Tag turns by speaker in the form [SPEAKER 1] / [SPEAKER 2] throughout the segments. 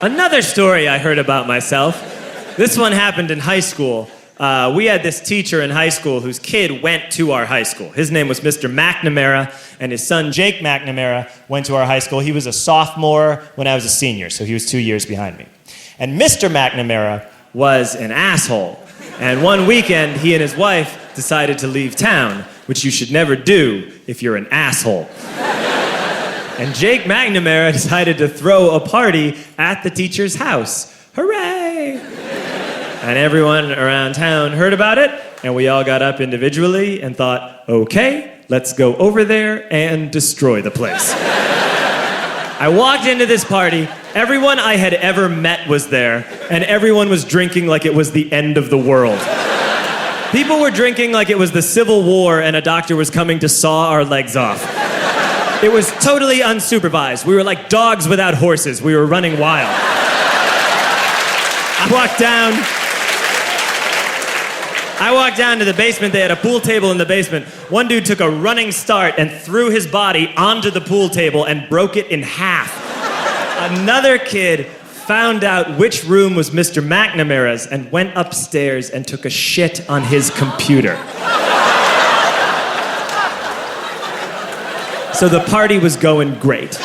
[SPEAKER 1] Another story I heard about myself. This one happened in high school. We had this teacher in high school whose kid went to our high school. His name was Mr. McNamara, and his son Jake McNamara went to our high school. He was a sophomore when I was a senior, so he was 2 years behind me. And Mr. McNamara was an asshole. And one weekend, he and his wife decided to leave town, which you should never do if you're an asshole. And Jake McNamara decided to throw a party at the teacher's house. Hooray! And everyone around town heard about it, and we all got up individually and thought, okay, let's go over there and destroy the place. I walked into this party, everyone I had ever met was there, and everyone was drinking like it was the end of the world. People were drinking like it was the Civil War and a doctor was coming to saw our legs off. It was totally unsupervised. We were like dogs without horses. We were running wild. I walked down to the basement. They had a pool table in the basement. One dude took a running start and threw his body onto the pool table and broke it in half. Another kid found out which room was Mr. McNamara's and went upstairs and took a shit on his computer. So the party was going great.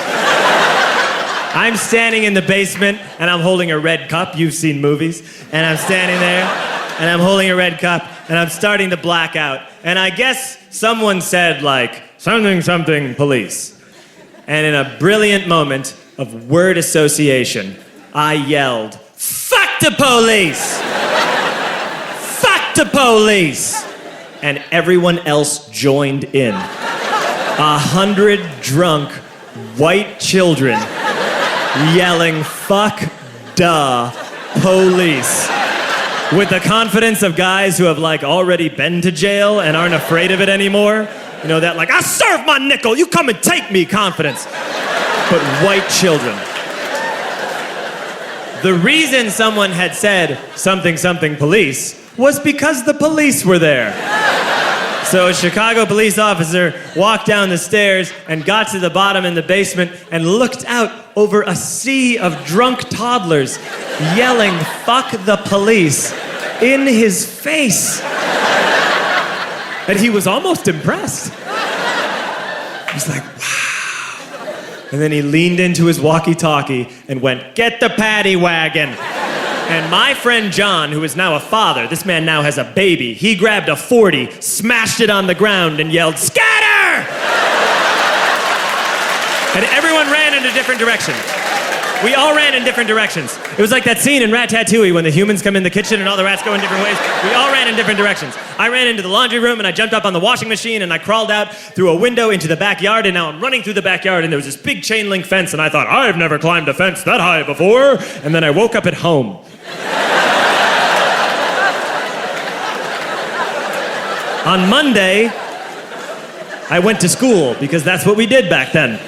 [SPEAKER 1] I'm standing in the basement and I'm holding a red cup. You've seen movies. And I'm standing there and I'm holding a red cup and I'm starting to black out. And I guess someone said like, something, something, police. And in a brilliant moment of word association, I yelled, fuck the police! Fuck the police! And everyone else joined in. 100 drunk white children yelling, fuck the police. With the confidence of guys who have like already been to jail and aren't afraid of it anymore. You know, that like, I serve my nickel, you come and take me confidence. But white children. The reason someone had said something, something police was because the police were there. So a Chicago police officer walked down the stairs and got to the bottom in the basement and looked out over a sea of drunk toddlers yelling, fuck the police, in his face. And he was almost impressed. He was like, wow. And then he leaned into his walkie-talkie and went, get the paddy wagon. And my friend John, who is now a father, this man now has a baby, he grabbed a 40, smashed it on the ground, and yelled, scatter! And everyone ran in a different direction. We all ran in different directions. It was like that scene in Ratatouille when the humans come in the kitchen and all the rats go in different ways. We all ran in different directions. I ran into the laundry room and I jumped up on the washing machine and I crawled out through a window into the backyard, and now I'm running through the backyard and there was this big chain link fence and I thought, I've never climbed a fence that high before. And then I woke up at home. On Monday, I went to school because that's what we did back then.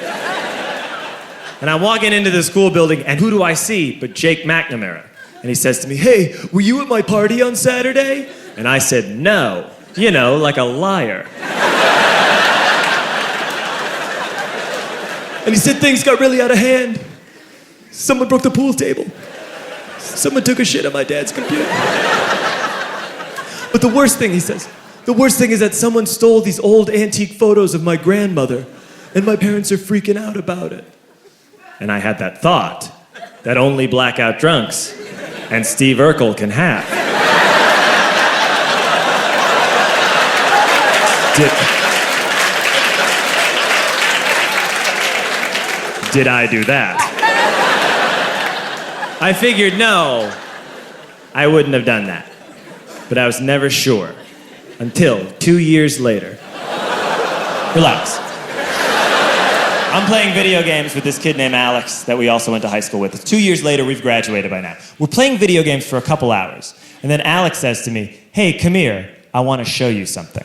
[SPEAKER 1] And I'm walking into the school building, and who do I see but Jake McNamara? And he says to me, hey, were you at my party on Saturday? And I said, no. You know, like a liar. And he said things got really out of hand. Someone broke the pool table. Someone took a shit on my dad's computer. But the worst thing, he says, the worst thing is that someone stole these old antique photos of my grandmother, and my parents are freaking out about it. And I had that thought that only blackout drunks and Steve Urkel can have. Did I do that? I figured, no, I wouldn't have done that. But I was never sure until 2 years later. Relax. I'm playing video games with this kid named Alex that we also went to high school with. 2 years later, we've graduated by now. We're playing video games for a couple hours. And then Alex says to me, hey, come here, I want to show you something.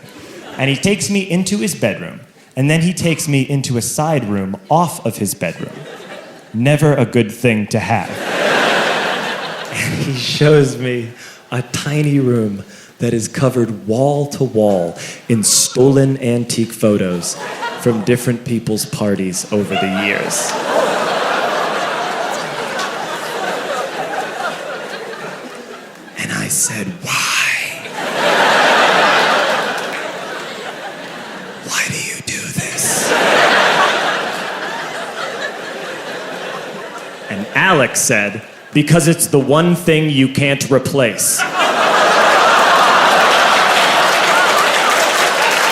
[SPEAKER 1] And he takes me into his bedroom, and then he takes me into a side room off of his bedroom. Never a good thing to have. And he shows me a tiny room that is covered wall to wall in stolen antique photos from different people's parties over the years. said, why? Why do you do this? And Alex said, because it's the one thing you can't replace.